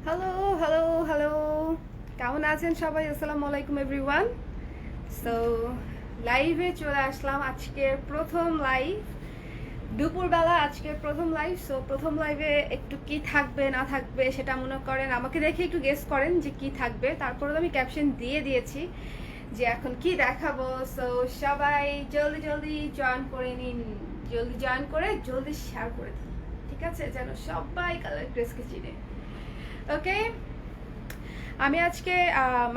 Hello hello hello, কেমন আছেন সবাই? আসসালামু আলাইকুম এভরিওয়ান। সো লাইভে চলে আসলাম, আজকের প্রথম লাইভ, দুপুরবেলা আজকের প্রথম লাইভ। সো প্রথম লাইভে একটু কি থাকবে না থাকবে সেটা মনে করেন আমাকে দেখে একটু গেস করেন যে কি থাকবে। তারপরে আমি ক্যাপশন দিয়ে দিয়েছি যে এখন কি দেখাবো। সো সবাই জলদি জলদি জয়েন করে নিন, জলদি জয়েন করে জলদি শেয়ার করে দিন, ঠিক আছে, যেন সবাই কালার ড্রেসকে চিনে। ওকে, আমি আজকে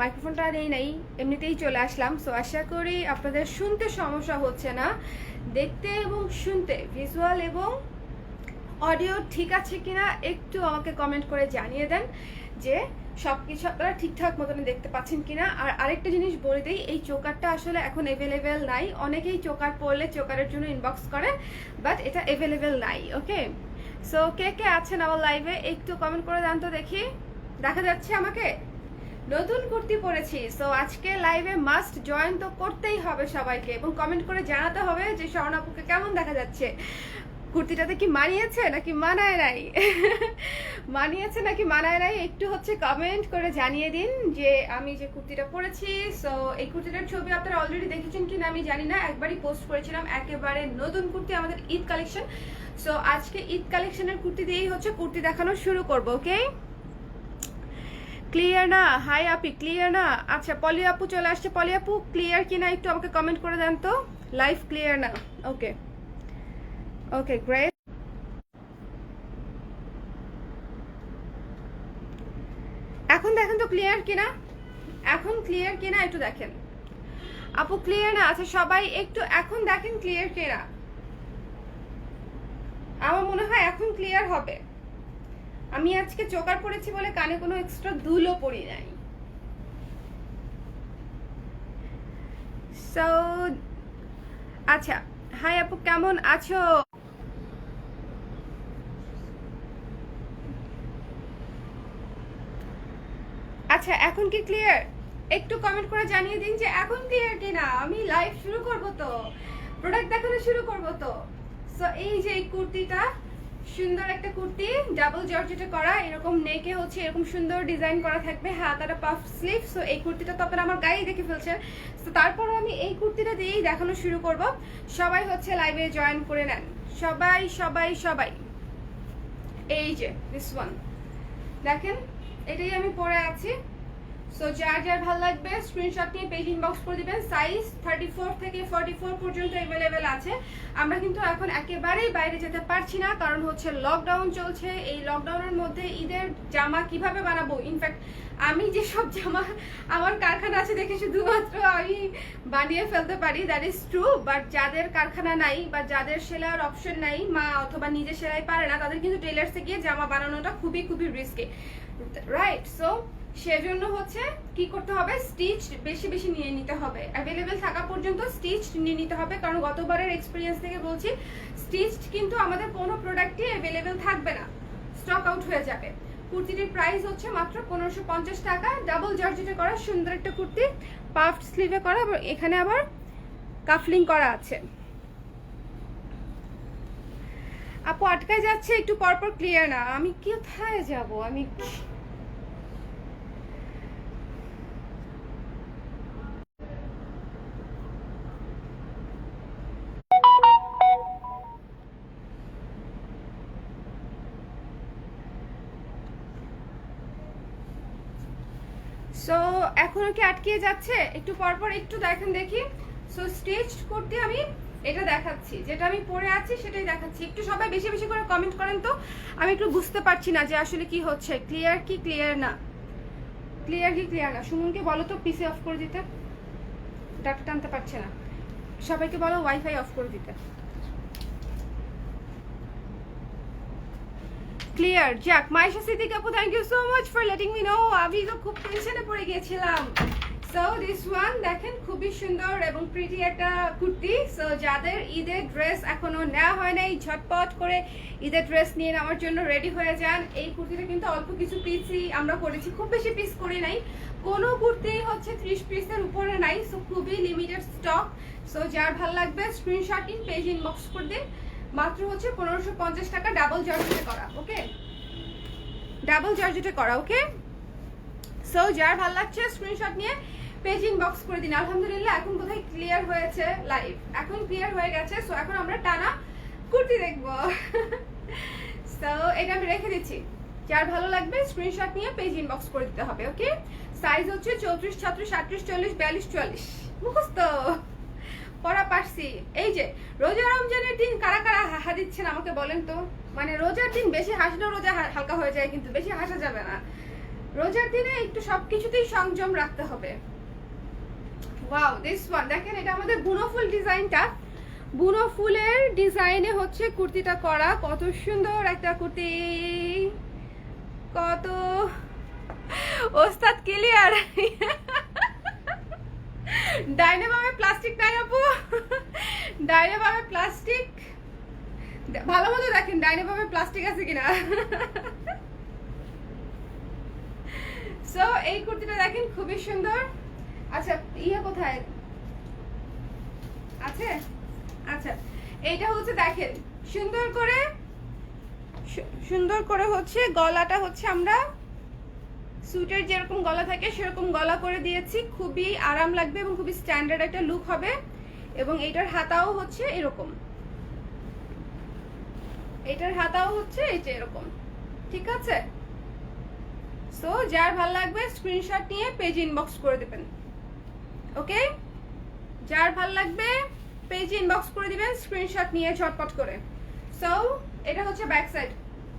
মাইক্রোফোনটা নেই নাই, এমনিতেই চলে আসলাম। সো আশা করি আপনাদের শুনতে সমস্যা হচ্ছে না, দেখতে এবং শুনতে, ভিজুয়াল এবং অডিও ঠিক আছে কিনা একটু আমাকে কমেন্ট করে জানিয়ে দেন যে সব কিছু আপনারা ঠিকঠাক মতন দেখতে পাচ্ছেন কিনা। আর আরেকটা জিনিস বলে দিই, এই চোকারটা আসলে এখন অ্যাভেলেবেল নাই। অনেকেই চোকার পরলে চোকারের জন্য ইনবক্স করে, বাট এটা অ্যাভেলেবেল নাই। ওকে, সো কে কে আছেন আমার লাইভে একটু কমেন্ট করে জানতো দেখি, দেখা যাচ্ছে আমাকে? নতুন কুর্তি পরেছি, সো আজকে লাইভে মাস্ট জয়েন তো করতেই হবে সবাইকে, এবং কমেন্ট করে জানাতে হবে যে স্বর্ণাপুকে কেমন দেখা যাচ্ছে, কুর্তিটাতে কি মানিয়েছে নাকি মানায় নাই মানিয়েছে নাকি মানায় নাই একটু হচ্ছে কমেন্ট করে জানিয়ে দিন যে আমি যে কুর্তিটা পরেছি। সো এই কুর্তিটার ছবি আপনারা অলরেডি দেখেছেন কিনা আমি জানি না, একবারই পোস্ট করেছিলাম, একেবারে নতুন কুর্তি, আমাদের ঈদ কালেকশন। সো আজকে ঈদ কালেকশনের কুর্তি দিয়েই হচ্ছে কুর্তি দেখানো শুরু করবো। ওকে, ক্লিয়ার না? হাই আপি, ক্লিয়ার না? আচ্ছা, পলি আপু চলে আসছে। পলি আপু ক্লিয়ার কিনা একটু আমাকে কমেন্ট করে দেন তো, লাইভ ক্লিয়ার না? ওকে ওকে, গ্রেট। এখন দেখেন তো ক্লিয়ার কিনা, এখন ক্লিয়ার কিনা একটু দেখেন। আপু ক্লিয়ার না? আচ্ছা সবাই একটু এখন দেখেন ক্লিয়ার কিনা। আমার মনে হয় এখন ক্লিয়ার হবে। আমি আজকে চোকার পরেছি বলে কানে কোনো এক্সট্রা দুলও পরি নাই। সো আচ্ছা, হাই আপু কেমন আছো? আচ্ছা এখন কি ক্লিয়ার? একটু কমেন্ট করে জানিয়ে দিন যে এখন ক্লিয়ার কিনা। আমি লাইভ শুরু করব তো, প্রোডাক্ট দেখানো শুরু করব তো। সো এই যে এই কুর্তিটা, সুন্দর একটা কুর্তি, ডাবল জর্জেটে করা, এরকম নেকে হচ্ছে এরকম সুন্দর ডিজাইন করা থাকবে, হাতাটা পাফ স্লিভ। সো এই কুর্তিটা তো আপনারা আমার গায়ে দেখে ফেলছেন। তো তারপরও আমি এই কুর্তিটা দিয়েই দেখানো শুরু করব। সবাই হচ্ছে লাইভে জয়েন করে নেন, সবাই সবাই সবাই। এই যে দিস ওয়ান দেখেন, এটাই আমি পরে আছি। সো যার যার ভালো লাগবে স্ক্রিনশট নিয়ে পেজ ইনবক্স করে দিবেন। সাইজ 34 থেকে 44 পর্যন্ত অ্যাভেলেবেল আছে। আমরা কিন্তু এখন একেবারেই বাইরে যেতে পারছি না, কারণ হচ্ছে লকডাউন চলছে। এই লকডাউনের মধ্যে ঈদের জামা কিভাবে বানাবো? ইনফ্যাক্ট আমি যেসব জামা আমার কারখানা আছে দেখে শুধুমাত্র আমি বানিয়ে ফেলতে পারি, দ্যাট ইজ ট্রু। বাট যাদের কারখানা নাই বা যাদের সেলাইয়ের অপশন নাই, মা অথবা নিজে সেলাই পারে না, তাদের কিন্তু টেলার্সে গিয়ে জামা বানানোটা খুবই খুবই রিস্কি, রাইট? সো সেজন্য হচ্ছে কি করতে হবে, স্টিচ বেশি বেশি নিয়ে নিতে হবে, অ্যাভেলেবেল থাকা পর্যন্ত স্টিচ নিয়ে নিতে হবে। কারণ গতবারের এক্সপিরিয়েন্স থেকে বলছি, স্টিচ কিন্তু আমাদের কোনো প্রোডাক্টই অ্যাভেলেবেল থাকবে না, স্টক আউট হয়ে যাবে। কুর্তিটির প্রাইস হচ্ছে মাত্র 1550 টাকা। ডাবল জর্জেটে করা সুন্দর একটা কুর্তি, পাফড স্লিভে করা, এখানে আবার কাফলিং করা আছে। আপু আটকায় যাচ্ছে একটু পরপর, ক্লিয়ার না। আমি কোথায় যাব? আমি সো এখনো কি আটকে যাচ্ছে? একটু পরপর একটু দেখেন দেখি। সো স্টিচড কুর্তি আমি এটা দেখাচ্ছি, যেটা আমি পরে আছি সেটাই দেখাচ্ছি। একটু সবাই বেশি বেশি করে কমেন্ট করেন তো, আমি একটু বুঝতে পারছি না যে আসলে কি হচ্ছে, ক্লিয়ার কি ক্লিয়ার না, ক্লিয়ার কি ক্লিয়ার না। সুমনকে বলো তো পিসি অফ করে দিতে, ডাটা টানতে পারছে না। সবাইকে বলো ওয়াইফাই অফ করে দিতে। ক্লিয়ার, যাক। মাইশা সিদ্দিক আপু, thank you so much for letting me know. আমি তো খুব টেনশনে পড়ে গিয়েছিলাম। সো দিস ওয়ান দেখেন, খুবই সুন্দর এবং প্রিটি একটা কুর্তি। সো যাদের ঈদের ড্রেস এখনো নেওয়া হয় নাই, ঝটপট করে ঈদের ড্রেস নিয়ে নেওয়ার জন্য রেডি হয়ে যান। এই কুর্তিটা কিন্তু অল্প কিছু পিসই আমরা করেছি, খুব বেশি পিস করি নাই, কোনো কুর্তি হচ্ছে 30 পিসের উপরে নাই। সো খুবই লিমিটেড স্টক। সো যার ভালো লাগবে স্ক্রিনশট নিন, পেজ ইনবক্স করে দিন। মাত্র হচ্ছে 1550 টাকা, ডাবল জর্জেটে করা। ওকে, ডাবল জর্জেটে করা, ওকে। সো যার ভালো লাগছে স্ক্রিনশট নিয়ে পেজ ইনবক্স করে দিন। আলহামদুলিল্লাহ এখন কোথায় ক্লিয়ার হয়েছে লাইভ, এখন ক্লিয়ার হয়ে গেছে। সো এখন আমরা টানা কুর্তি দেখবো। সো এটা আমি রেখে দিচ্ছি, যার ভালো লাগবে স্ক্রিনশট নিয়ে পেজ ইনবক্স করে দিতে হবে, ওকে। সাইজ হচ্ছে 34, 36, 38, 40, 42, 44। মুখস্থ পড়া পারছি। এই যে রোজা রমজানের দিন কারা কারা হাহা দিচ্ছেন আমাকে বলেন তো। মানে রোজার দিন বেশি হাসলেও রোজা হালকা হয়ে যায়, কিন্তু বেশি হাসা যাবে না। রোজার দিনে একটু সবকিছুতেই সংযম রাখতে হবে। ওয়াও, দিস ওয়ান দেখেন, এটা আমাদের বুনো ফুল ডিজাইনটা, বুনো ফুলের ডিজাইনে হচ্ছে কুর্তিটা করা। কত সুন্দর একটা কুর্তি, কত ওস্তাদ ক্লিয়ার। ডাইনামামে প্লাস্টিক নাই আপু, ডাইনামামে প্লাস্টিক ভালো মতো দেখেন ডাইনামামে প্লাস্টিক আছে কিনা। সো এই কুর্তিটা দেখেন খুবই সুন্দর। আচ্ছা ইয়ে কোথায় আছে? আচ্ছা এইটা হচ্ছে দেখেন সুন্দর করে হচ্ছে গলাটা হচ্ছে আমরা স্যুটের যেরকম গলা থাকে সেরকম গলা করে দিয়েছি। খুবই আরাম লাগবে এবং খুবই স্ট্যান্ডার্ড একটা লুক হবে। এবং এইটার হাতাও হচ্ছে এরকম, এটার হাতাও হচ্ছে এই যে এরকম, ঠিক আছে। সো যার ভালো লাগবে স্ক্রিনশট নিয়ে পেজ ইনবক্স করে দেবেন, ওকে। যার ভালো লাগবে পেজ ইনবক্স করে দিবেন স্ক্রিনশট নিয়ে ঝটপট করে। সো এটা হচ্ছে ব্যাক সাইড,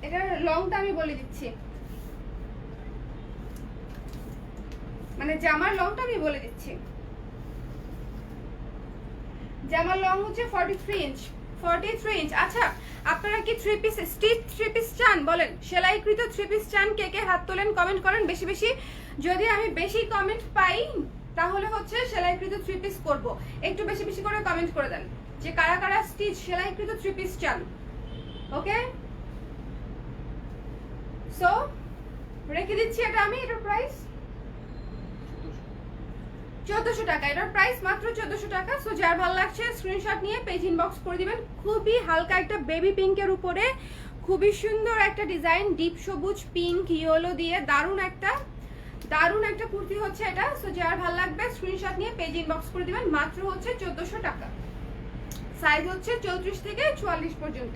এটার লংটা আমি বলে দিচ্ছি, মানে জামার লংটা আমি বলে দিচ্ছি। জামার লং হচ্ছে 43 ইঞ্চ, 43 ইঞ্চ। আচ্ছা আপনারা কি three piece stitch three piece চান? বলেন সেলাইকৃত থ্রি পিস চান? কে কে হাত তোলেন, কমেন্ট করেন বেশি বেশি। যদি আমি বেশি কমেন্ট পাই তাহলে হচ্ছে সেলাইকৃত থ্রি পিস করব। একটু বেশি বেশি করে কমেন্ট করে দেন যে কারা কারা স্টিচ সেলাইকৃত থ্রি পিস চান, ওকে। সো রেখে দিচ্ছি এটা আমি। এটার প্রাইস 1400 টাকা, এটার প্রাইস মাত্র 1400 টাকা। সো যার ভালো লাগছে স্ক্রিনশট নিয়ে পেজ ইনবক্স করে দিবেন। খুবই হালকা একটা বেবি পিঙ্কের উপরে খুবই সুন্দর একটা ডিজাইন, ডিপ সবুজ পিঙ্ক ইয়েলো দিয়ে দারুণ একটা কুর্তি হচ্ছে এটা। সো যার ভালো লাগবে স্ক্রিনশট নিয়ে পেজ ইনবক্স করে দিবেন। মাত্র হচ্ছে 1400 টাকা। সাইজ হচ্ছে 34 থেকে 44 পর্যন্ত,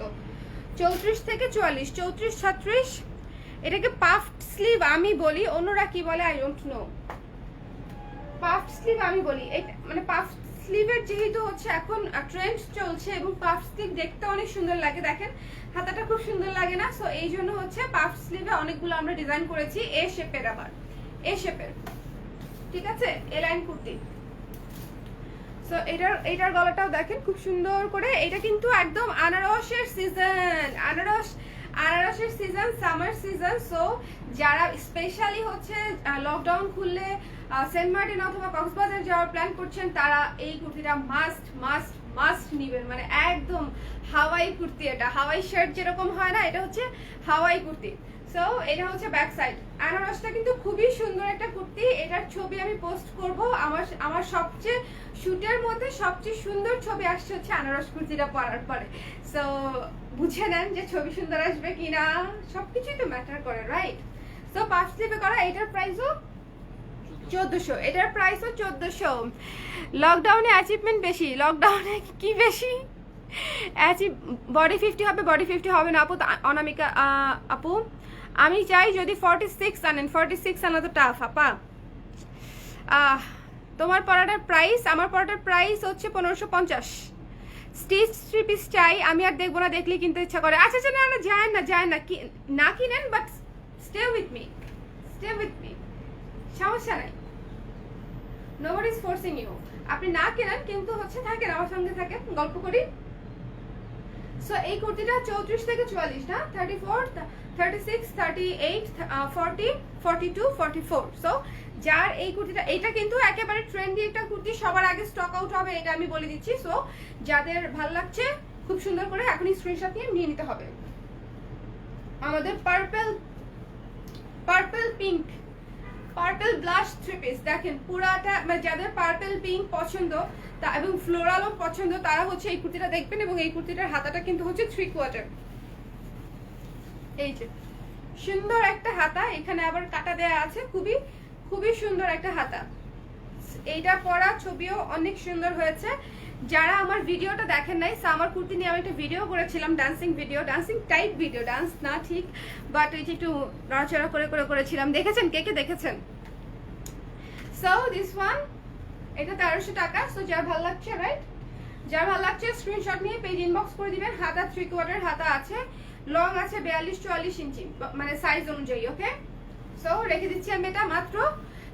34 থেকে 44, 34, 36। এটাকে পাফড স্লিভ আমি বলি, অন্যরা কি বলে I don't know. Puffed sleeve আমি বলি, মানে পাফড স্লিভের যেহেতু হচ্ছে এখন ট্রেন্ড চলছে এবং পাফড স্লিভ দেখতে অনেক সুন্দর লাগে, দেখেন হাতাটা খুব সুন্দর লাগে না? সো এই জন্য হচ্ছে পাফড স্লিভে অনেকগুলো আমরা ডিজাইন করেছি এ শেপের, আবার এ শেপের, ঠিক আছে, এ লাইন কুর্তি। সো এটার গলাটাও দেখেন খুব সুন্দর করে। এটা কিন্তু একদম আনারসের সিজন, আনারসের সিজন, সামার সিজন। সো যারা স্পেশালি হচ্ছে লকডাউন খুললে সেন্ট মার্টিন অথবা কক্সবাজার যাওয়ার প্ল্যান করছেন তারা এই কুর্তিটা মাস্ট মাস্ট মাস্ট নিবেন। মানে একদম হাওয়াই কুর্তি, এটা হাওয়াই শার্ট যেরকম হয় না, এটা হচ্ছে হাওয়াই কুর্তি। সো এটা হচ্ছে ব্যাক সাইড। আনারসটা কিন্তু খুবই সুন্দর একটা কুর্তি, এটার ছবি আমি পোস্ট করব। আমার সবচেয়ে শুটের মধ্যে সবচেয়ে সুন্দর ছবি আসছে হচ্ছে আনারস কুর্তিটা পরার পরে। সো বুঝে নেন যে ছবি সুন্দর আসবে কিনা, সবকিছুই তো ম্যাটার করে, রাইট? সো পাঁচ স্লিপে করা, এটার প্রাইসও 1400, এটার প্রাইসও 1400। লকডাউনে অ্যাচিভমেন্ট বেশি, লকডাউনে কি বেশি বডি 50 হবে, বডি 50 হবে না আপু। অনামিকা আপু আমি চাই যদি 46 আনেন, 46 আনা তো টাফ আপা। তোমার পরাটার প্রাইস, আমার পরাটার প্রাইস হচ্ছে 1550। স্টিচ থ্রি পিস চাই, আমি আর দেখবো না, দেখলেই কিনতে ইচ্ছা করে। আচ্ছা আচ্ছা, না যায় না কিনেন, বাট স্টে উইথ মি, সমস্যা নাই, নোবডি ইজ ফোর্সিং ইউ। আপনি না কেনেন কিন্তু হচ্ছে থাকেন, আমার সঙ্গে থাকেন, গল্প করি। সো এই কুর্তিটা 34 থেকে 44 না, 34, 36, 38, 40, 42, 44। সো যার এই কুর্তিটা, এটা কিন্তু একেবারে ট্রেন্ডি একটা কুর্তি, সবার আগে স্টক আউট হবে এটা আমি বলে দিচ্ছি। সো যাদের ভালো লাগছে খুব সুন্দর করে এখনই স্ক্রিনশট নিয়ে নিতে হবে। আমাদের purple pink, purple blush three piece দেখেন পুরাটা, মানে যাদের পার্পল পিঙ্ক পছন্দ এবং ফ্লোরালও পছন্দ তারা হচ্ছে এই কুর্তিটা দেখবেন। এবং এই কুর্তিটার হাতাটা কিন্তু হচ্ছে 3/4, এই যে সুন্দর একটা হাতা, এখানে আবার কাটা দেয়া আছে, খুবই খুবই সুন্দর একটা হাতা। এইটা পরা ছবিও অনেক সুন্দর হয়েছে। যারা আমার ভিডিওটা দেখেন নাই, আমার কুর্তি নিয়ে আমি একটা ভিডিও করেছিলাম, dancing video, dancing type video, dance না ঠিক, বাট ওই যে একটু নড়াচড়া করে করে করেছিলাম, দেখেছেন? কে কে দেখেছেন? সো দিস ওয়ান, এটা 1300 টাকা। সো যার ভালো লাগছে, রাইট, যার ভালো লাগছে স্ক্রিনশট নিয়ে পেজ ইনবক্স করে দিবেন। হাতা 3/4 হাতা আছে, লং আছে 42-44 ইঞ্চি, মানে সাইজ অনুযায়ী। ওকে, সো রেখে দিচ্ছি আমি এটা মাত্র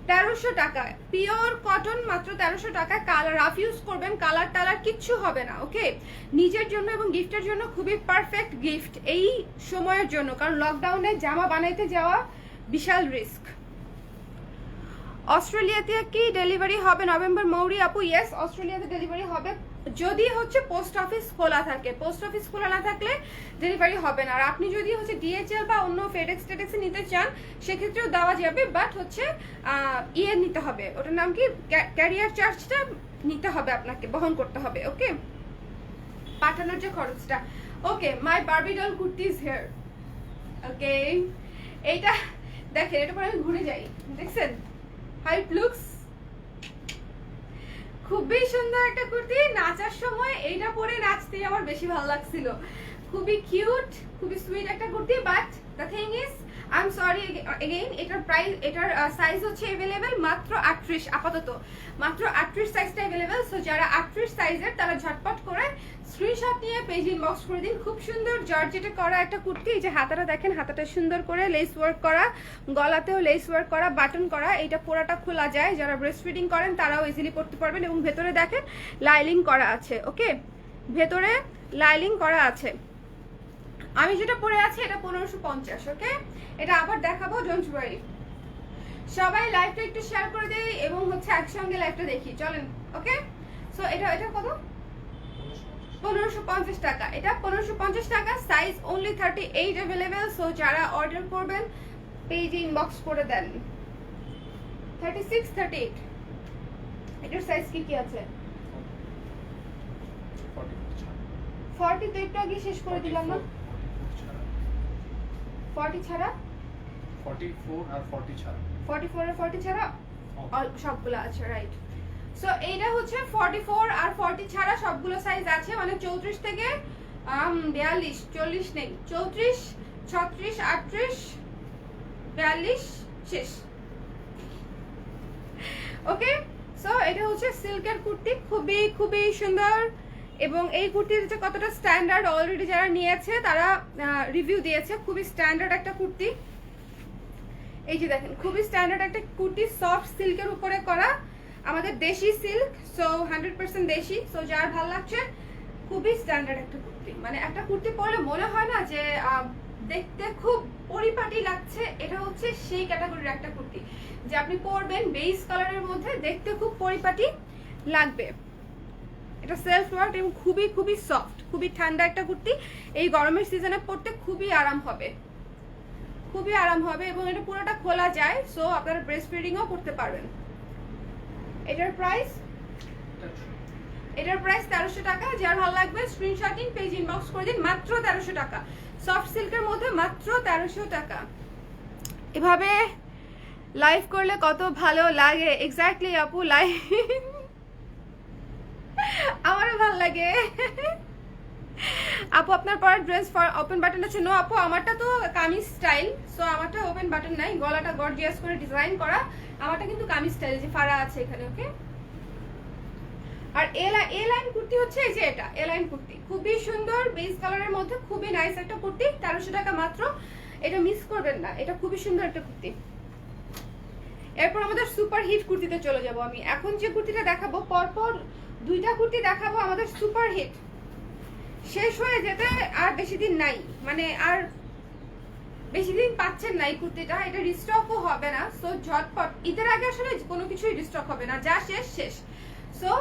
1300 টাকা। পিওর কটন, মাত্র 1300 টাকা। কালার রাফ ইউজ করবেন, কালার টালার কিচ্ছু হবে না। ওকে, নিজের জন্য এবং গিফটের জন্য খুবই পারফেক্ট গিফট এই সময়ের জন্য, কারণ লকডাউনে জামা বানাইতে যাওয়া বিশাল রিস্ক। অস্ট্রেলিয়াতে কি ডেলিভারি হবে নভেম্বর? মৌরি আপু, ইয়েস, অস্ট্রেলিয়াতে ডেলিভারি হবে, যদি হচ্ছে পোস্ট অফিস খোলা থাকে। পোস্ট অফিস খোলা না থাকলে ডেলিভারি হবে না। আর আপনি যদি হচ্ছে ডিএচএল বা অন্য ফেডেক্স টেডেক্সে নিতে চান, সেক্ষেত্রেও দেওয়া যাবে, বাট হচ্ছে ইয়ে নিতে হবে, ওটার নাম কি, ক্যারিয়ার চার্জটা নিতে হবে, আপনাকে বহন করতে হবে। ওকে, পাঠানোর যে খরচটা। Okay, my Barbie doll kurti is here. Okay, এইটা দেখেন, এটা পরে আমি ঘুরে যাই, দেখছেন হাউ ইট লুকস? খুবই সুন্দর একটা কুর্তি। নাচার সময় এইটা পরে নাচতে আমার বেশি ভালো লাগছিল। খুবই কিউট, খুবই সুইট একটা kurti, but the thing is, I am sorry again, এটার প্রাইস, এটার সাইজ হচ্ছে अवेलेबल মাত্র 38, আপাতত মাত্র 38 সাইজটা अवेलेबल। সো যারা 38 সাইজের, তারা ঝটপট করে স্ক্রিনশট নিয়ে পেজ ইনবক্স করে দিন। খুব সুন্দর জর্জেটে করা একটা কুর্তি। এই যে হাতাটা দেখেন, হাতাটা সুন্দর করে লেস ওয়ার্ক করা, গলাতেও লেস ওয়ার্ক করা, বাটন করা। এটা পুরোটা খোলা যায়, যারা ব্রেস্ট ফিডিং করেন তারাও ইজিলি পরতে পারবেন। এবং ভেতরে দেখেন লাইলিং করা আছে। ওকে, ভেতরে লাইলিং করা আছে। আমি যেটা পরে আছি এটা 1550। ওকে, এটা আবার দেখাবো, ডোন্ট ওয়ারি। সবাই লাইভটা একটু শেয়ার করে দেই এবং হচ্ছে একসঙ্গে লাইভটা দেখি, চলেন। ওকে, সো এটা কত? 1550 টাকা। এটা 1550 টাকা, সাইজ অনলি 38 अवेलेबल। সো যারা অর্ডার করবেন পেজে ইনবক্স করে দেন। 36, 38, এটার সাইজ কি আছে? 40 তো একটু আগে শেষ করে দিলাম না? 40 ছাড়া, 44 আর 40 ছাড়া, 44 আর 40 ছাড়া সবগুলো আছে, রাইট। সো এইটা হচ্ছে 44 আর 40 ছাড়া সবগুলো সাইজ আছে, মানে 34 থেকে 42, 40 নেই, 34, 36, 38, 42 শেষ। ওকে, সো এটা হচ্ছে সিল্কের কুর্তি, খুবই খুবই সুন্দর। এবং এই কুর্তির যে কতটা স্ট্যান্ডার্ড, অলরেডি যারা নিয়েছে তারা রিভিউ দিয়েছে, খুবই স্ট্যান্ডার্ড একটা কুর্তি। এই যে দেখেন, খুবই স্ট্যান্ডার্ড একটা কুর্তি, সফট সিল্কের উপরে করা, আমাদের দেশি সিল্ক, সো 100% দেশি। সো যার ভালো লাগছে, খুবই স্ট্যান্ডার্ড একটা কুর্তি, মানে একটা কুর্তি পরলে মনে হয় না যে দেখতে খুব পরিপাটি লাগছে। এটা হচ্ছে সেই ক্যাটাগরির একটা কুর্তি যে আপনি পরবেন বেজ কালারের মধ্যে, দেখতে খুব পরিপাটি লাগবে। এটা সেলফ ওয়ার্ক এবং খুবই খুবই সফট, খুবই ঠান্ডা একটা কুর্তি। এই গরমের সিজনে পরতে খুবই আরাম হবে, খুবই আরাম হবে। এবং এটা পুরোটা খোলা যায়, সো আপনারা ব্রেস্ট ফিডিংও করতে পারবেন। এটার প্রাইস 1300 টাকা। যার ভালো লাগবে স্ক্রিনশট নিন, পেজ ইনবক্স করে দিন, মাত্র 1300 টাকা। সফট সিল্কের মধ্যে মাত্র 1300 টাকা। এভাবে লাইভ করলে কত ভালো লাগে। এক্স্যাক্টলি আপু, লাইভ আমারও ভালো লাগে। আপু আপনার পরা ড্রেস ফর ওপেন বাটন আছে? নো আপু, আমারটা তো কামিজ স্টাইল, সো আমারটা ওপেন বাটন নাই, গলাটা গর্জিয়াস করে ডিজাইন করা। আমারটা কিন্তু কামিজ স্টাইল, যে ফাড়া আছে এখানে। ওকে, আর এ লাইন কুর্তি হচ্ছে এই যে এটা এ লাইন কুর্তি, খুবই সুন্দর বেজ কালারের মধ্যে, খুবই নাইস একটা কুর্তি, 1300 টাকা মাত্র। এটা মিস করবেন না, এটা খুবই সুন্দর একটা কুর্তি। এরপর আমাদের সুপার হিট কুর্তিতে চলে যাব। আমি এখন যে কুর্তিটা দেখাবো, পরপর দুইটা কুর্তি দেখাবো আমাদের সুপার হিট, শেষ হয়ে যেতে আর বেশি দিন নাই, মানে আর বেশি দিন পাচ্ছেন না এই কুর্তিটা। এটা রিস্টকও হবে না, সো ঝটপট, ঈদের আগে আসলে কোনো কিছুই রিস্টক হবে না, যা শেষ শেষ। সো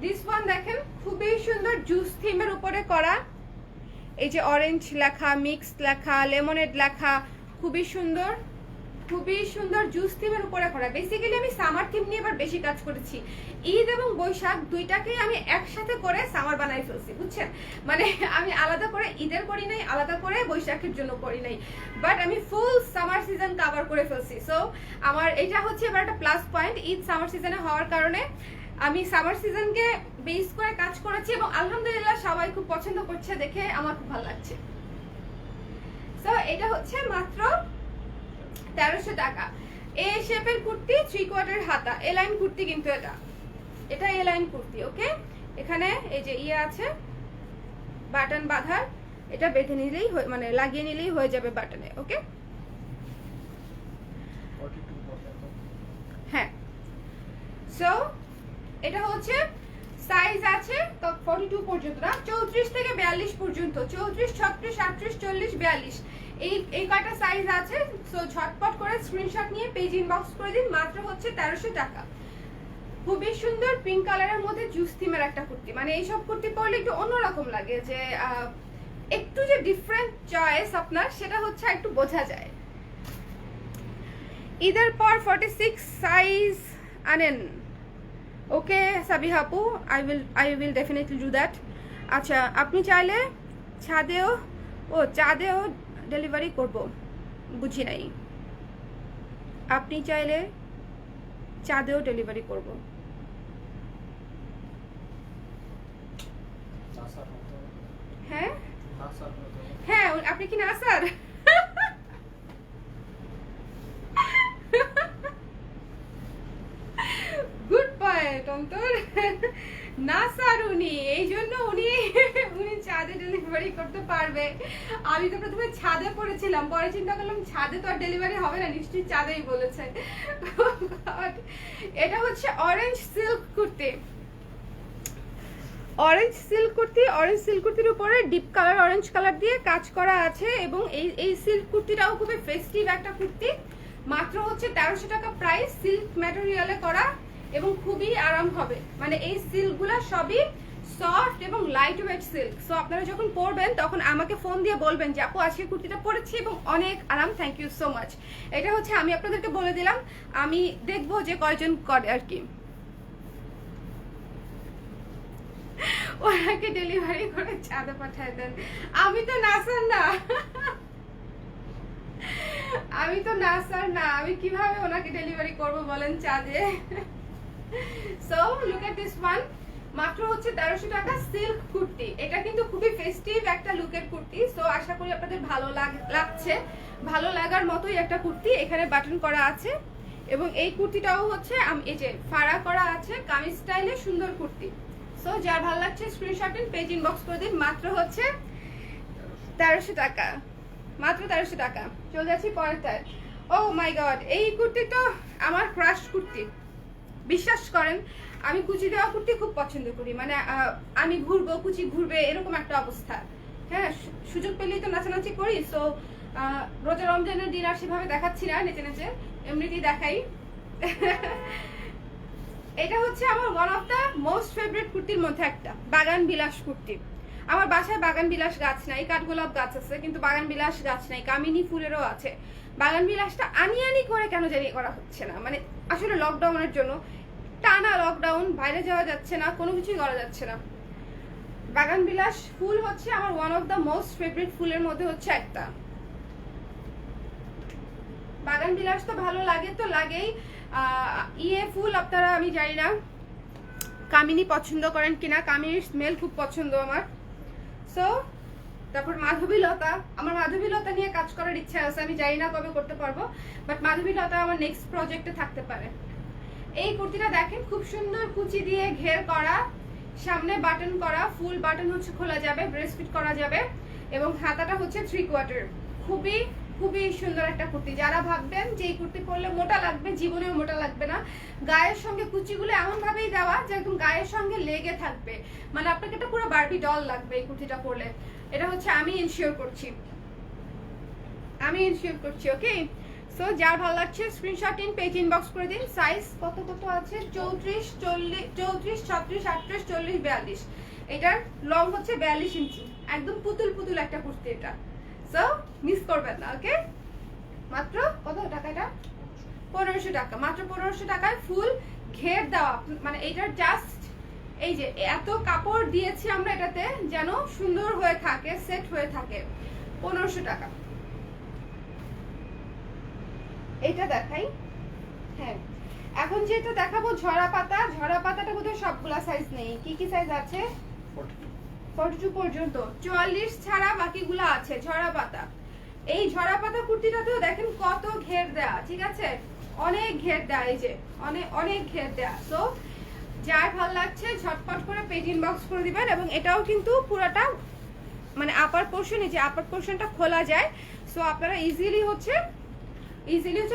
দিস ওয়ান দেখেন, খুবই সুন্দর জুস থিমের উপরে করা, এই যে অরেঞ্জ লেখা, মিক্সড লেখা, লেমনেড লেখা, খুবই সুন্দর। খুবই সুন্দর জুস থিমের উপরে করা। বেসিক্যালি আমি সামার থিম নিয়ে এবার বেশি কাজ করেছি। ঈদ এবং বৈশাখ দুইটাকেই আমি একসাথে করে সামার বানাই ফেলছি, বুঝছেন? মানে আমি আলাদা করে ঈদের করি নাই, আলাদা করে বৈশাখের জন্য করি নাই, বাট আমি ফুল সামার সিজন কভার করে ফেলছি। সো আমার এটা হচ্ছে এবার একটা প্লাস পয়েন্ট, ঈদ সামার সিজনে হওয়ার কারণে আমি সামার সিজনকে বেস করে কাজ করেছি এবং আলহামদুলিল্লাহ সবাই খুব পছন্দ করছে, দেখে আমার খুব ভালো লাগছে। সো এটা হচ্ছে মাত্র 1300 টাকা। এ শেপের কুর্তি, 3/4 হাতা, এ লাইন কুর্তি, কিন্তু এটা এ লাইন কুর্তি। ওকে, এখানে এই যে ইয়ে আছে বাটন বাঁধার, এটা বেঁধে নিলেই মানে লাগিয়ে নিলেই হয়ে যাবে বাটনে। ওকে, 42 পর্যন্ত। হ্যাঁ। সো এটা হচ্ছে সাইজ আছে তো 42 পর্যন্ত না, 34 থেকে 42 পর্যন্ত, 34, 36, 38, 40, 42 এই কয়টা সাইজ আছে। সো ঝটপট করে স্ক্রিনশট নিয়ে পেজ ইনবক্স করে দিন। মাত্র হচ্ছে 1300 টাকা। খুবই সুন্দর পিঙ্ক কালারের মধ্যে জুস থিমের একটা কুর্তি। মানে এইসব কুর্তি পরলে একটু অন্যরকম লাগে, যে একটু যে ডিফারেন্ট চয়েস আপনার, সেটা হচ্ছে একটু বোঝা যায়। ঈদের পর 46 সাইজ আনেন। ওকে সাবিহা আপু, I will definitely do that. আচ্ছা, আপনি চাইলে চাঁদেও ডেলিভারি করব। বুঝি নাই, আপনি চাইলে চাঁদেও ডেলিভারি করব। নাসার মতো। হ্যাঁ নাসার মতো। হ্যাঁ, আপনি কি নাসার? গুড পয়েন্ট অন্তর। নাসার উনি, এই জন্য উনি ছাদে ডেলিভারি করতে পারবে। আমি তো প্রথমে ছাদে পড়েছিলাম, পরে চিন্তা করলাম ছাদে তো আর ডেলিভারি হবে না, নিশ্চয়ই ছাদেই বলেছে। এটা হচ্ছে orange silk kurti, orange silk kurti. Orange silk কুর্তির উপরে ডিপ কালার অরেঞ্জ কালার দিয়ে কাজ করা আছে এবং এই সিল্ক কুর্তিটাও খুবই ফেস্টিভ একটা কুর্তি। মাত্র হচ্ছে 1300 টাকা প্রাইস, সিল্ক ম্যাটেরিয়ালে করা এবং খুবই আরাম হবে। মানে এই সিল্কগুলো সবই সফট এবং লাইট ওয়েট সিল্ক। সো আপনারা যখন পরবেন তখন আমাকে ফোন দিয়ে বলবেন যে আপু আজকে কুর্তিটা পরেছি এবং অনেক আরাম, থ্যাংক ইউ সো মাচ। এটা হচ্ছে আমি আপনাদেরকে বলে দিলাম, আমি দেখবো যে কয়জন করে আর কি। ওনাকে ডেলিভারি করে চাঁদে পাঠায় দেন। আমি তো নাসার না, আমি তো নাসার না, আমি কিভাবে ওনাকে ডেলিভারি করব বলেন চাঁদে? So look at this one, মাত্র হচ্ছে 1300 টাকা সিল্ক কুর্তি। এটা কিন্তু খুবই ফেস্টিভ একটা লুকের কুর্তি। সো আশা করি আপনাদের ভালো লাগছে, ভালো লাগার মতোই একটা কুর্তি। এখানে বাটন করা আছে এবং এই কুর্তিটাও হচ্ছে এই যে ফাড়া করা আছে, কামিজ স্টাইলে সুন্দর কুর্তি। সো যার ভালো লাগছে স্ক্রিনশট নিন, পেজ ইনবক্স করে দিন। মাত্র হচ্ছে 1300 টাকা, মাত্র 1300 টাকা। চলে যাচ্ছি পরেরটায়। ও মাই গড, এই কুর্তি তো আমার ক্রাশ কুর্তি। বিশ্বাস করেন আমি কুচি দেওয়া কুর্তি খুব পছন্দ করি। মানে আমি ঘুরবো, কুচি ঘুরবে, এরকম একটা অবস্থা। হ্যাঁ, সুযোগ পেলেই তো নাচানাচি করি। সো রোজা রমজানের দিন আর সেভাবে দেখাচ্ছি না নেচে নেচে, এমনিতেই দেখাই। এটা হচ্ছে আমার one of the most favourite কুর্তির মধ্যে একটা, বাগান বিলাস কুর্তি। আমার বাসায় বাগান বিলাস গাছ নাই, কাঠগোলাপ গাছ আছে কিন্তু বাগান বিলাস গাছ নাই, কামিনী ফুলেরও আছে। বাগান বিলাসটা আনি করে কেন জানি করা হচ্ছে না, মানে আসলে লকডাউনের জন্য, টানা লকডাউন, বাইরে যাওয়া যাচ্ছে না, কোনো কিছুই করা যাচ্ছে না। বাগান বিলাস ফুল হচ্ছে আমার one of the most favourite ফুলের মধ্যে হচ্ছে একটা। বাগান বিলাস তো ভালো লাগে, তো লাগেই। ইয়ে ফুল আপনারা, আমি জানি না কামিনী পছন্দ করেন কিনা, কামিনীর স্মেল খুব পছন্দ আমার। সো তারপর মাধবীলতা, আমার মাধবীলতা নিয়ে কাজ করার ইচ্ছা আছে, আমি জানি না কবে করতে পারবো, বাট মাধবীলতা আমার নেক্সট প্রজেক্টে থাকতে পারে। এই কুর্তিটা দেখেন, খুব সুন্দর কুচি দিয়ে ঘের করা, সামনে বাটন করা, ফুল বাটন হচ্ছে খোলা যাবে, ব্রেস্ট ফিট করা যাবে এবং হাতাটা হচ্ছে 3/4। খুবই খুবই সুন্দর একটা কুর্তি। যারা ভাববেন যে এই কুর্তি পরলে মোটা লাগবে, জীবনেও মোটা লাগবে না। গায়ের সঙ্গে কুচিগুলো এমন ভাবেই দেওয়া যে একদম গায়ের সঙ্গে লেগে থাকবে, মানে আপনাকে একটা পুরো বারবি ডল লাগবে এই কুর্তিটা পরলে। এটা হচ্ছে আমি ইনশিওর করছি, আমি ইনশিওর করছি। ওকে, সো যার ভালো লাগছে স্ক্রিনশট নিন, পেজ ইনবক্স করে দিন। সাইজ কত কত আছে? 34, 36, 38, 40, 42। এটার লং হচ্ছে 42 ইঞ্চি, একদম পুতুল পুতুল একটা কুর্তি এটা। সো মিস করবেন না। ওকে, মাত্র কত টাকা এটা? 1500 টাকা। মাত্র 1500 টাকায় ফুল ঘের দেওয়া, মানে এটার জাস্ট এই যে এত কাপড় দিয়েছি আমরা এটাতে যেন সুন্দর হয়ে থাকে, সেট হয়ে থাকে। 1500 টাকা। এটা দেখাই। হ্যাঁ, এখন যেটা দেখাবো ঝরা পাতা। ঝরা পাতাটা বোধহয় সবগুলা সাইজ নেই, কি কি সাইজ আছে? 42 পর্যন্ত, 44 ছাড়া বাকিগুলো আছে ঝরা পাতা। এই ঝরা পাতা কুর্তিটাতেও দেখেন কত ঘের দেয়া, ঠিক আছে, অনেক ঘের দেয়া, এই যে অনেক অনেক ঘের দেয়া। সো যার ভালো লাগছে ঝটপট করে পেজ ইনবক্স করে দিবেন। এবং এটাও কিন্তু পুরাটা মানে আপার পোর্শন, এই যে আপার পোর্শনটা খোলা যায়। সো আপনারা ইজিলি হচ্ছে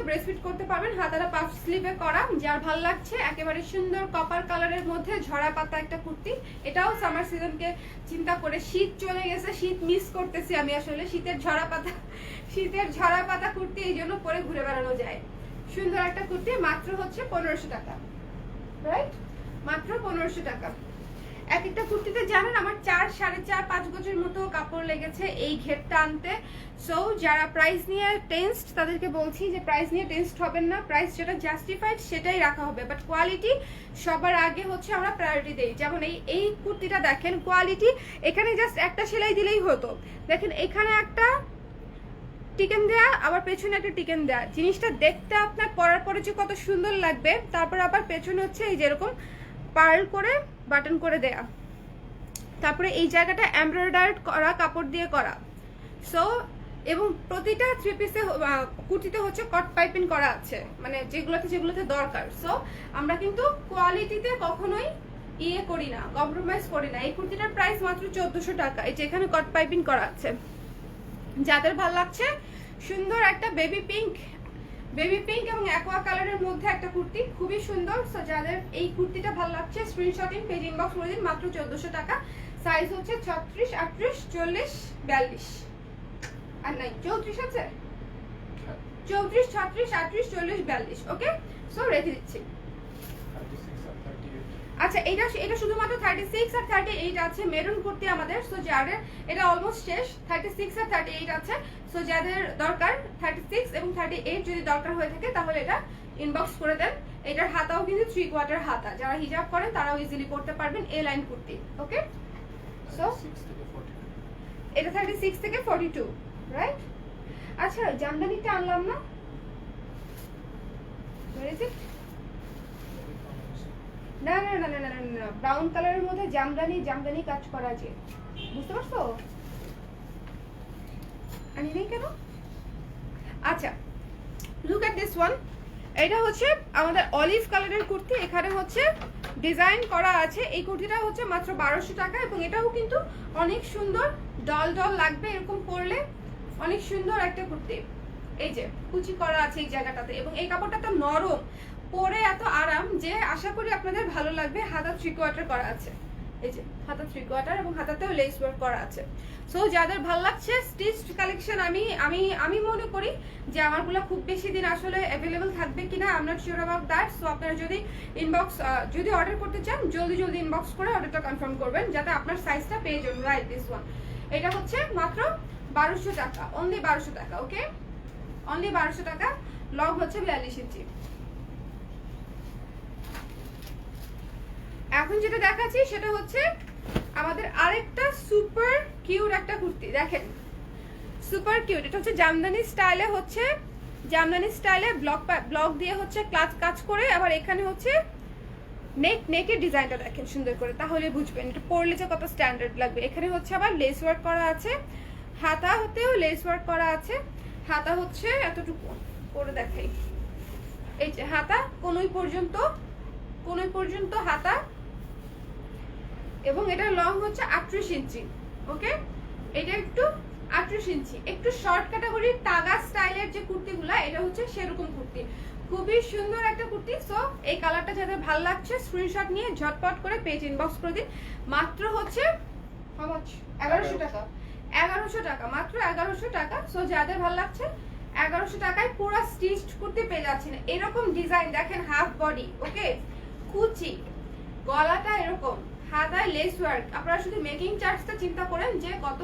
ব্রেস্টফিট করতে পারবেন। হাতাটা পাফ স্লিভে করা, যার ভালো লাগছে একেবারে সুন্দর কপার কালারের মধ্যে ঝরা পাতা একটা কুর্তি। এটাও সামার সিজনকে চিন্তা করে, শীত চলে গেছে, শীত মিস করতেছি আমি আসলে। শীতের ঝরা পাতা কুর্তি এই জন্য পরে ঘুরে বেড়ানো যায়। সুন্দর একটা কুর্তি, মাত্র হচ্ছে 1500 টাকা, রাইট? মাত্র 1500 টাকা। এক একটা কুর্তিতে জানেন আমার 4, 4.5, 5 গজের মতো কাপড় লেগেছে এই ঘেরটা আনতে। সো যারা প্রাইস নিয়ে টেনসড তাদেরকে বলছি যে প্রাইস নিয়ে টেনসড হবেন না, প্রাইস যেটা জাস্টিফাইড সেটাই রাখা হবে, বাট কোয়ালিটি সবার আগে হচ্ছে আমরা প্রায়োরিটি দেই। যেমন এই কুর্তিটা দেখেন, কোয়ালিটি এখানে জাস্ট একটা সেলাই দিলেই হতো। দেখেন এখানে একটা টিকেন দেয়া, আবার পেছনে একটা টিকেন দেয়া, জিনিসটা দেখতে আপনার পরার পরে যে কত সুন্দর লাগবে। তারপর আবার পেছনে হচ্ছে এই যেরকম পার্ল করে বাটন করে দেয়া, তারপরে এই জায়গাটা এমব্রয়ডারি করা, কাপড় দিয়ে করা। সো এবং প্রতিটা থ্রি পিসে কুর্তিতে হচ্ছে কট পাইপিং করা আছে, মানে যেগুলোতে দরকার। সো আমরা কিন্তু কোয়ালিটিতে কখনোই করি না, কম্প্রোমাইজ করি না। এই কুর্তিটার প্রাইস মাত্র 1400 টাকা। এই যে এখানে কট পাইপিং করা আছে। যাদের ভালো লাগছে সুন্দর একটা বেবি পিঙ্ক এবং অ্যাকোয়া কালারের মধ্যে একটা কুর্তি, খুবই সুন্দর। সো যাদের এই কুর্তিটা ভালো লাগছে স্ক্রিনশটিং পেজ ইনবক্স করে দিন, মাত্র 1400 টাকা। সাইজ হচ্ছে 36, 38, 40, 42 আর নাই 34 আছে, 34, 36, 38, 40, 42। ওকে, সো রেখে দিচ্ছি। আচ্ছা, এটা শুধুমাত্র 36 আর 38 আছে, মেরুন কুর্তি আমাদের। সো যাদের এটা অলমোস্ট শেষ, 36 আর 38 আছে। সো যাদের দরকার 36 এবং 38 যদি দরকার হয়ে থাকে তাহলে এটা ইনবক্স করে দেন। এটার হাতাও কিন্তু 3/4 হাতা, যারা হিজাব করেন তারাও ইজিলি পড়তে পারবেন। এ লাইন কুর্তি। ওকে, সো এটা 36 থেকে 42, রাইট? আচ্ছা, জামদানিটা আনলাম না, where is it? না, ব্রাউন কালারের মধ্যে জামদানি কাজ করা আছে, বুঝতে পারছো? আনি নেই কেন? আচ্ছা, লুক এট দিস ওয়ান। এটা হচ্ছে আমাদের অলিভ কালারের কুর্তি, এখানে হচ্ছে ডিজাইন করা আছে। এই কুর্তিটা হচ্ছে মাত্র 1200 টাকা এবং এটাও কিন্তু অনেক সুন্দর, ডল লাগবে এরকম পরলে, অনেক সুন্দর একটা কুর্তি। এই যে কুচি করা আছে এই জায়গাটাতে এবং এই কাপড়টা তো নরম, পরে এত আরাম যে আশা করি আপনাদের ভালো লাগবে। হাতা 3/4 করা আছে, এই যে হাতা 3/4 এবং হাতাতেও লেস ওয়ার্ক করা আছে। সো যাদের ভালো লাগছে স্টিচড কালেকশন, আমি মনে করি যে আমারগুলো খুব বেশি দিন আসলে অ্যাভেলেবল থাকবে কিনা, I am not sure about that. So আপনারা যদি অর্ডার করতে চান জলদি ইনবক্স করে অর্ডারটা কনফার্ম করবেন যাতে আপনার সাইজটা পেয়ে যান। Right, this one. এটা হচ্ছে মাত্র 1200 টাকা, অনলি 1200 টাকা। ওকে, অনলি 1200 টাকা। লং হচ্ছে 42 ইঞ্চি। এখন যেটা দেখাচ্ছি সেটা হচ্ছে আমাদের আরেকটা সুপার কিউট একটা কুর্তি। দেখেন সুপার কিউট, এটা হচ্ছে জামদানি স্টাইলে ব্লক দিয়ে হচ্ছে কাজ করে, আবার এখানে হচ্ছে নেকের ডিজাইনটা দেখেন সুন্দর করে, তাহলে বুঝবেন এটা পরলে যে কত স্ট্যান্ডার্ড লাগবে। এখানে হচ্ছে আবার লেস ওয়ার্ক করা আছে, হাতা হতেও লেস ওয়ার্ক করা আছে। হাতা হচ্ছে এতটুকু করে দেখাই, এই যে হাতা কোনই পর্যন্ত হাতা, এবং এটার লং হচ্ছে 38 ইঞ্চি। ওকে, এটা একটু 38 ইঞ্চি, একটু শর্ট ক্যাটাগরির টাগা স্টাইলের যে কুর্তিগুলা, এটা হচ্ছে সেরকম কুর্তি, খুবই সুন্দর একটা কুর্তি। সো এই কালারটা যাদের ভালো লাগছে স্ক্রিনশট নিয়ে ঝটপট করে পেজ ইনবক্স করে দিন। মাত্র হচ্ছে 1100 টাকা, 1100 টাকা, মাত্র 1100 টাকা। সো যাদের ভালো লাগছে 1100 টাকায় পুরো স্টিচড কুর্তি পেয়ে যাচ্ছেন। এরকম ডিজাইন দেখেন, হাফ বডি, ওকে, কুচি, গলাটা এরকম, হাতায় লেস ওয়ার্ক। আপনারা শুধু মেকিং চার্জটা চিন্তা করেন যে কত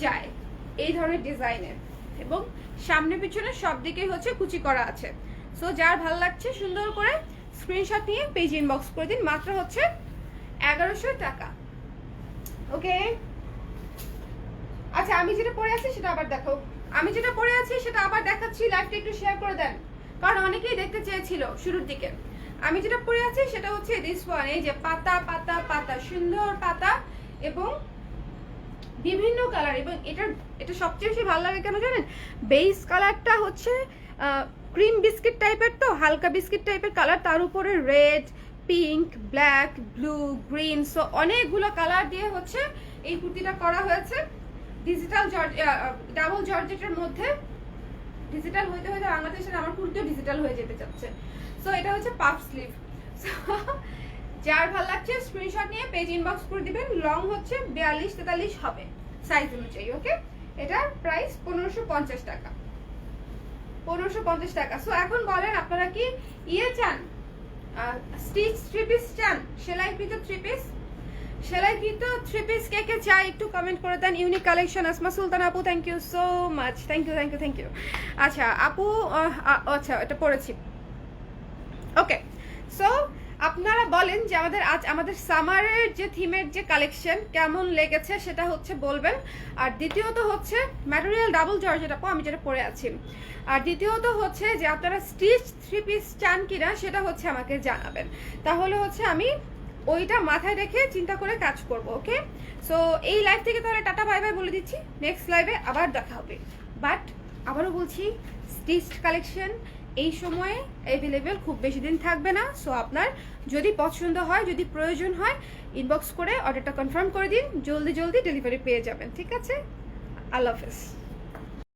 যায় এই ধরনের ডিজাইনের। এবং সামনে পিছনে সব দিকেই হচ্ছে কুচি করা আছে। সো যার ভালো লাগছে সুন্দর করে স্ক্রিনশট নিয়ে পেজ ইনবক্স করে দিন, মাত্র হচ্ছে 1100 টাকা। ওকে, আচ্ছা আমি যেটা পরে আছি সেটা আবার দেখো, আমি যেটা পরে আছি সেটা আবার দেখাচ্ছি, লাইভটা একটু শেয়ার করে দেন কারণ অনেকেই দেখতে চেয়েছিল শুরুর দিকে। আমি যেটা পরে আছি সেটা হচ্ছে দিস ওয়ান, এই যে পাতা পাতা পাতা, সুন্দর পাতা এবং বিভিন্ন কালার। এবং এটা সবচেয়ে বেশি ভালো লাগে কেন জানেন, বেস কালারটা হচ্ছে ক্রিম বিস্কিট টাইপের, তো হালকা বিস্কিট টাইপের কালার, তার উপরে red, pink, black, blue, green, so অনেকগুলো কালার দিয়ে হচ্ছে এই কুর্তিটা করা হয়েছে। ডিজিটাল ডাবল জর্জেটের মধ্যে, ডিজিটাল হইতে হইতে বাংলাদেশের আমার কুর্তিও ডিজিটাল হয়ে যেতে চাচ্ছে। সো এটা হচ্ছে পাফ স্লিভ। যার ভালো লাগছে স্ক্রিনশট নিয়ে পেজ ইনবক্স করে দিবেন। লং হচ্ছে 42-43 হবে সাইজ অনুযায়ী। ওকে, এটার প্রাইস 1550 টাকা, 1550 টাকা। সো এখন বলেন আপনারা কি ইয়ে চান, স্টিচ থ্রি পিস চান, সেলাইকৃত থ্রি পিস? সেলাইকৃত থ্রি পিস কে কে চাই একটু কমেন্ট করে দেন। ইউনিক কালেকশন, আসমা সুলতান আপু, thank you so much, thank you thank you thank you. আচ্ছা আপু, আচ্ছা এটা পড়েছি। ওকে, সো আপনারা বলেন যে আমাদের সামারের যে থিমের যে কালেকশন কেমন লেগেছে সেটা হচ্ছে বলবেন। আর দ্বিতীয়ত হচ্ছে ম্যাটেরিয়াল ডাবল জর্জেট আপু আমি যেটা পরে আছি। আর দ্বিতীয়ত হচ্ছে যে আপনারা স্টিচ থ্রি পিস চান কিনা সেটা হচ্ছে আমাকে জানাবেন, তাহলে হচ্ছে আমি ওইটা মাথায় রেখে চিন্তা করে কাজ করব। ওকে, সো এই লাইভ থেকে তাহলে টাটা বাই বাই বলে দিচ্ছি, নেক্সট লাইভে আবার দেখা হবে। বাট আবারও বলছি, স্টিচড কালেকশন এই সময়ে অ্যাভেলেবেল খুব বেশি দিন থাকবে না। সো আপনার যদি পছন্দ হয়, যদি প্রয়োজন হয়, ইনবক্স করে অর্ডারটা কনফার্ম করে দিন, জলদি জলদি ডেলিভারি পেয়ে যাবেন। ঠিক আছে, আল্লাহ হাফেজ।